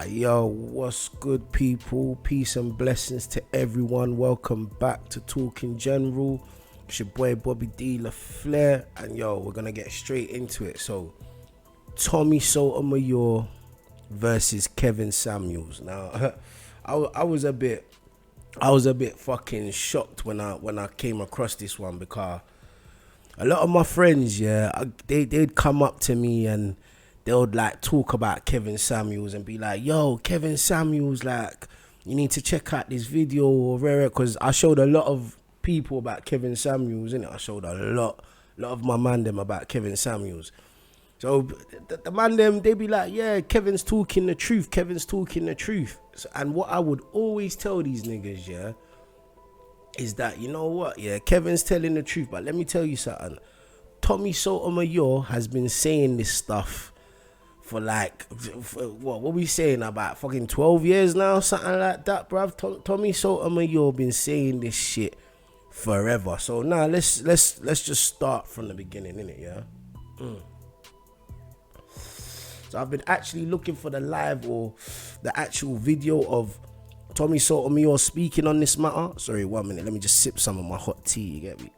Yo, what's good, people? Peace and blessings to everyone. Welcome back to Talking General. It's your boy Bobby D LaFleur, and yo, we're gonna get straight into it. So, Tommy Sotomayor versus Kevin Samuels. Now, I was a bit fucking shocked when I came across this one, because a lot of my friends, they'd come up to me and they would like talk about Kevin Samuels and be like, yo, Kevin Samuels, like, you need to check out this video or whatever, because I showed a lot of people about Kevin Samuels, innit? I showed a lot of my man them about Kevin Samuels. So the man them, they be like, yeah, Kevin's talking the truth. So, and what I would always tell these niggas, is that, you know what, Kevin's telling the truth, but let me tell you something. Tommy Sotomayor has been saying this stuff for like, what we saying, about fucking 12 years now, something like that, bruv. Tommy Sotomayor been saying this shit forever. So now let's just start from the beginning, innit, So I've been actually looking for the live or the actual video of Tommy Sotomayor speaking on this matter. Sorry, 1 minute. Let me just sip some of my hot tea, you get me?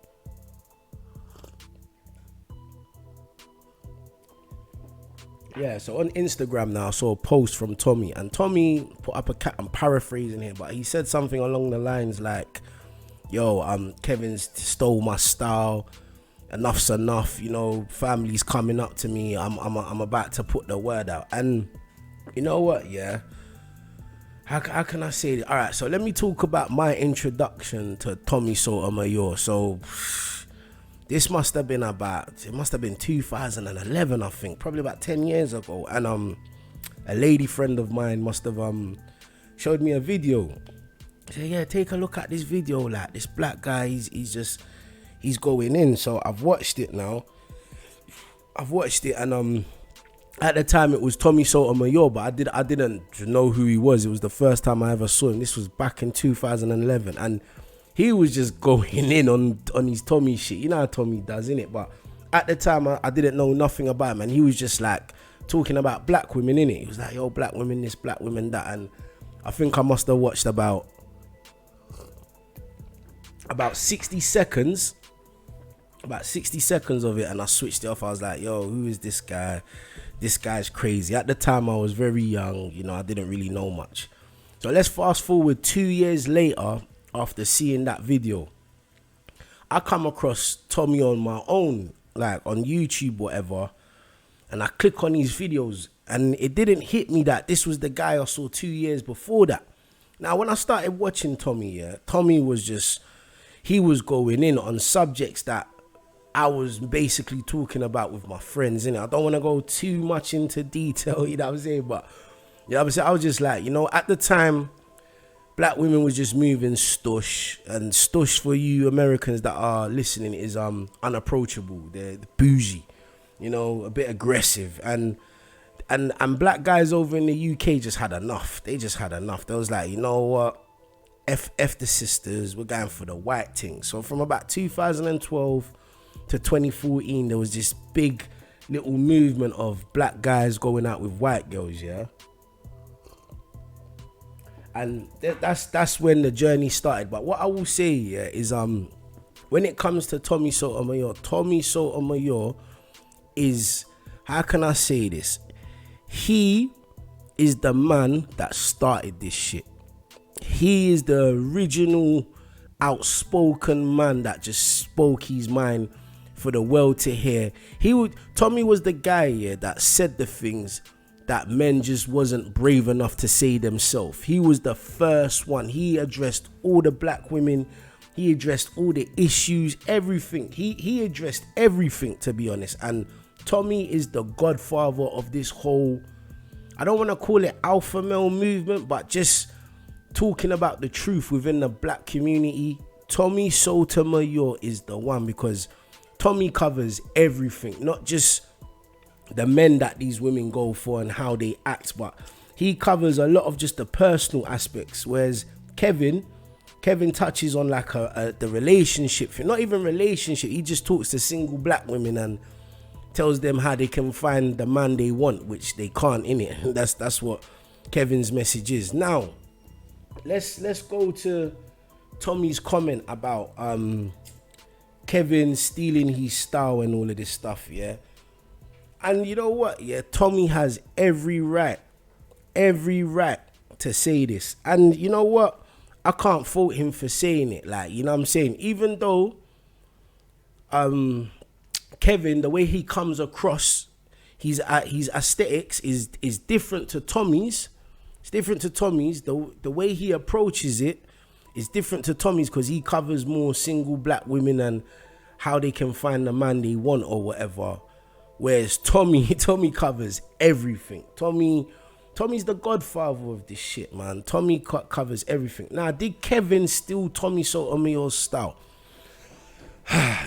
Yeah, so on Instagram now, I saw a post from Tommy, and Tommy put up I'm paraphrasing here, but he said something along the lines like, yo, Kevin's stole my style, enough's enough, you know, family's coming up to me, I'm about to put the word out. And you know what, how can I say it? All right, so let me talk about my introduction to Tommy Sotomayor. So this must have been 2011, I think, probably about 10 years ago. And a lady friend of mine must have showed me a video. She said, yeah, take a look at this video, like this black guy, he's going in. So I've watched it now. And at the time it was Tommy Sotomayor, but I didn't know who he was. It was the first time I ever saw him. This was back in 2011, and he was just going in on his Tommy shit. You know how Tommy does, innit? But at the time I didn't know nothing about him, and he was just like talking about black women, innit? He was like, yo, black women this, black women that. And I think I must have watched about 60 seconds of it, and I switched it off. I was like, yo, who is this guy? This guy's crazy. At the time I was very young, you know, I didn't really know much. So let's fast forward 2 years later. After seeing that video, I come across Tommy on my own, like on YouTube, whatever, and I click on his videos, and it didn't hit me that this was the guy I saw 2 years before that. Now, when I started watching Tommy, Tommy was he was going in on subjects that I was basically talking about with my friends, innit? I don't want to go too much into detail, you know what I'm saying, but you know what I'm saying? I was just like, you know, at the time, black women was just moving stush, and stush, for you Americans that are listening, is unapproachable. They're bougie, you know, a bit aggressive, and black guys over in the UK just had enough. They just had enough. They was like, you know what, F the sisters, we're going for the white thing. So from about 2012 to 2014, there was this big little movement of black guys going out with white girls, and that's when the journey started. But what I will say, is when it comes to Tommy Sotomayor is, how can I say this? He is the man that started this shit. He is the original outspoken man that just spoke his mind for the world to hear. Tommy was the guy, that said the things that men just wasn't brave enough to say themselves. He was the first one. He addressed all the black women. He addressed all the issues, everything. He addressed everything, to be honest. And Tommy is the godfather of this whole, I don't want to call it alpha male movement, but just talking about the truth within the black community. Tommy Sotomayor is the one, because Tommy covers everything, not just the men that these women go for and how they act, but he covers a lot of just the personal aspects, whereas Kevin touches on like the relationship thing. Not even relationship, he just talks to single black women and tells them how they can find the man they want, which they can't, innit? That's what Kevin's message is. Now, let's go to Tommy's comment about Kevin stealing his style and all of this stuff, yeah. And you know what? Yeah, Tommy has every right to say this. And you know what? I can't fault him for saying it. Like, you know what I'm saying? Even though Kevin, the way he comes across, his aesthetics is different to Tommy's. It's different to Tommy's. The way he approaches it is different to Tommy's, because he covers more single black women and how they can find the man they want or whatever. Whereas Tommy covers everything. Tommy's the godfather of this shit, man. Tommy covers everything. Now, did Kevin steal Tommy Sotomayor's style?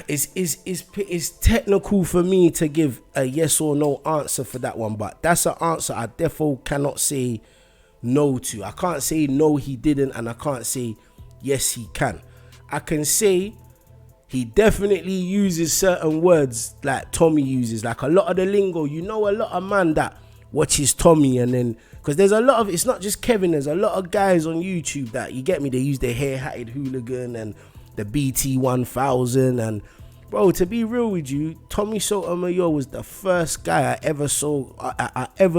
It's technical for me to give a yes or no answer for that one, but that's an answer I defo cannot say no to. I can't say no, he didn't, and I can't say yes, he can. I can say he definitely uses certain words like Tommy uses, like a lot of the lingo. You know, a lot of man that watches Tommy, and then because there's a lot of, it's not just Kevin, there's a lot of guys on YouTube that, you get me, they use their hair hatted hooligan and the BT 1000, and bro, to be real with you, Tommy Sotomayor was the first guy I ever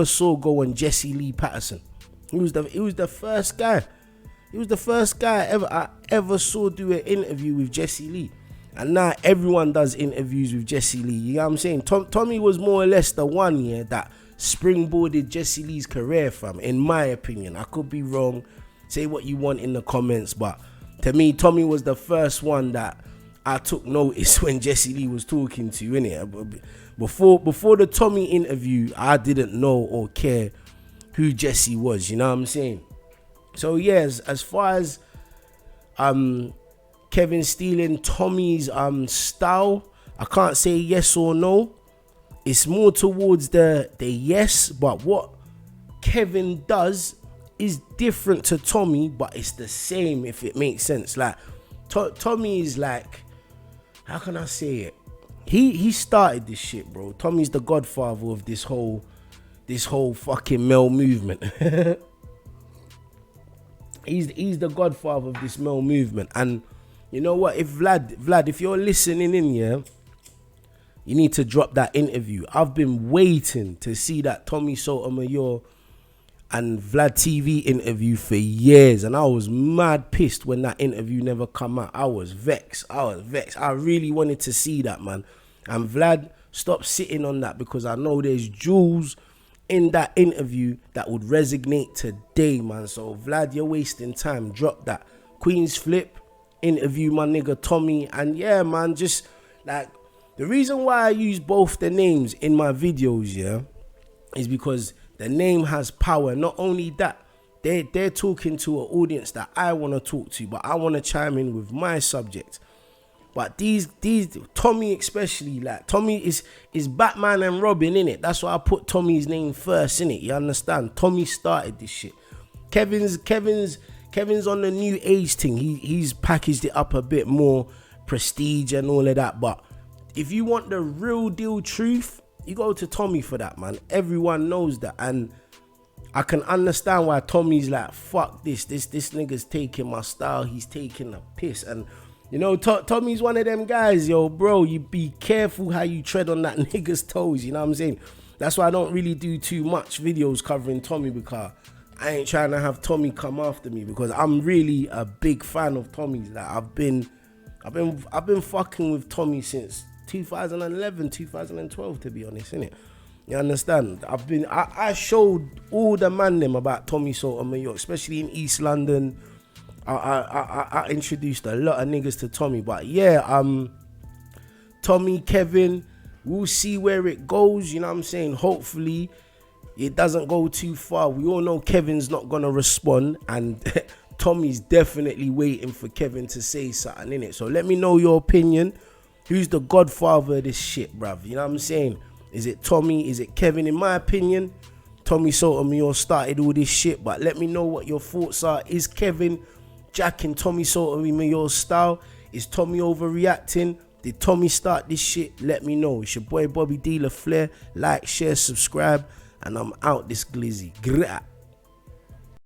saw go on Jesse Lee Patterson. He was the first guy. He was the first guy I ever saw do an interview with Jesse Lee. And now everyone does interviews with Jesse Lee. You know what I'm saying? Tommy was more or less the one, yeah, that springboarded Jesse Lee's career, fam, in my opinion. I could be wrong. Say what you want in the comments, but to me, Tommy was the first one that I took notice when Jesse Lee was talking to, innit? Before the Tommy interview, I didn't know or care who Jesse was, you know what I'm saying? So yes, as far as Kevin stealing Tommy's style, I can't say yes or no. It's more towards the yes, but what Kevin does is different to Tommy, but it's the same, if it makes sense. Like Tommy is like, how can I say it? He started this shit, bro. Tommy's the godfather of this whole fucking male movement. He's the godfather of this male movement. And you know what? If Vlad, if you're listening in, yeah, you need to drop that interview. I've been waiting to see that Tommy Sotomayor and Vlad TV interview for years, and I was mad pissed when that interview never come out. I was vexed. I really wanted to see that, man. And Vlad, stop sitting on that, because I know there's jewels in that interview that would resonate today, man. So Vlad, you're wasting time. Drop that. Queen's Flip interview my nigga Tommy. And yeah, man, just like, the reason why I use both the names in my videos, yeah, is because the name has power. Not only that, they're talking to an audience that I want to talk to, but I want to chime in with my subject. But these Tommy especially, like Tommy is Batman and Robin, innit? That's why I put Tommy's name first, innit? You understand? Tommy started this shit. Kevin's on the new age thing. He's packaged it up a bit more prestige and all of that. But if you want the real deal truth, you go to Tommy for that, man. Everyone knows that. And I can understand why Tommy's like, fuck this nigga's taking my style. He's taking a piss. And you know, Tommy's one of them guys, yo, bro, you be careful how you tread on that nigga's toes, you know what I'm saying? That's why I don't really do too much videos covering Tommy, because I ain't trying to have Tommy come after me, because I'm really a big fan of Tommy's. Like I've been fucking with Tommy since 2011, 2012, to be honest, innit? You understand? I showed all the man them about Tommy Sotomayor, especially in East London. I introduced a lot of niggas to Tommy. But yeah, Tommy, Kevin, we'll see where it goes, you know what I'm saying? Hopefully it doesn't go too far. We all know Kevin's not gonna respond, and Tommy's definitely waiting for Kevin to say something, innit? So let me know your opinion. Who's the godfather of this shit, bruv? You know what I'm saying? Is it Tommy? Is it Kevin? In my opinion, Tommy Sotomayor started all this shit, but let me know what your thoughts are. Is Kevin jacking Tommy Sotomayor's style? Is Tommy overreacting? Did Tommy start this shit? Let me know. It's your boy Bobby D LaFleur. Like, share, subscribe, and I'm out this glizzy. Grah.